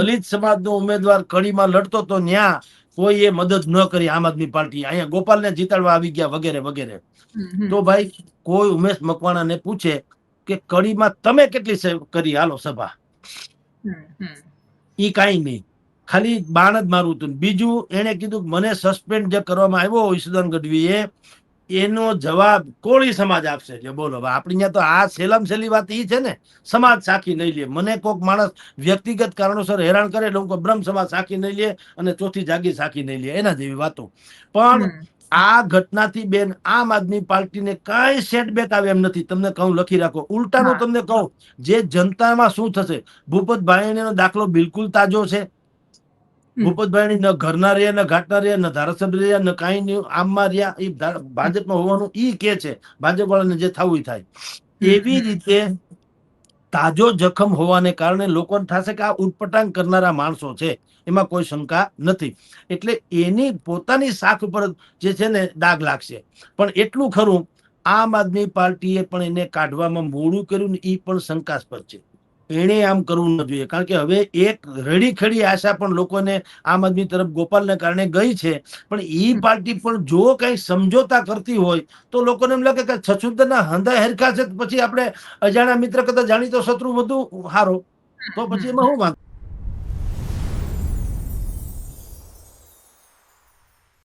દલિત સમાજનો ઉમેદવાર કડીમાં લડતો તો ન્યા કોઈએ મદદ ન કરી આમ આદમી પાર્ટી, અહીંયા ગોપાલને જીતાડવા આવી ગયા વગેરે વગેરે. તો ભાઈ કોઈ ઉમેશ મકવાણાને પૂછે કે કડીમાં તમે કેટલી કરી હાલો સભા, ઈ કાંઈ નહીં, ખાલી બાણ જ મારું હતું. બીજું એને કીધું મને સસ્પેન્ડ જે કરવામાં આવ્યો ઈશુદાન ગઢવીએ એનો જવાબ કોળી સમાજ આપશે. જે બોલો આપણી ત્યાં તો આ છેલ્લામાં છેલ્લી વાત ઈ છે ને, સમાજ સાખી નહીં લે. મને કોઈક માણસ વ્યક્તિગત કારણોસર હેરાન કરે એટલે હું બ્રહ્મ સમાજ સાખી નહીં લે અને ચોથી જાગીર સાખી નહીં લે, એના જેવી વાતો. પણ આ ઘટનાથી બેન આમ આદમી પાર્ટીને કઈ સેટબેક આવે એમ નથી. તમને કહું, લખી રાખો. ઉલટાનું તમને કહું, જે જનતામાં શું થશે, ભૂપતભાઈનો દાખલો બિલકુલ તાજો છે. ભૂપતભાઈ ન ઘરના રહ્યા, ન ઘાટના રહ્યા, ન ધારાસભ્ય રહ્યા, ન કાંઈ નહીં, આમમાં રહ્યા. એ ભાજપમાં હોવાનું ઈ કે છે, ભાજપ વાળાને જે થવું થાય. એવી રીતે તાજો જખમ હોવાને કારણે લોકોને થશે કે આ ઉટપટાંગ કરનારા માણસો છે, એમાં કોઈ શંકા નથી. એટલે એની પોતાની શાખ ઉપર જે છે ને દાગ લાગશે. પણ એટલું ખરું, આમ આદમી પાર્ટીએ પણ એને કાઢવામાં મોડું કર્યું ને એ પણ શંકાસ્પદ છે. એને આમ કરવું ન જોઈએ, કારણ કે હવે એક રડી ખડી આશા પણ લોકોને આમ આદમી તરફ ગોપાલને કારણે ગઈ છે. પણ એ પાર્ટી પણ જો કઈ સમજોતા કરતી હોય તો લોકોને એમ લાગે કે છછુંદરના હંધા હેરખા છે, પછી આપણે અજાણ્યા મિત્ર કરતા જાણીતો શત્રુ વધુ સારો, તો પછી એમાં શું વાંધો.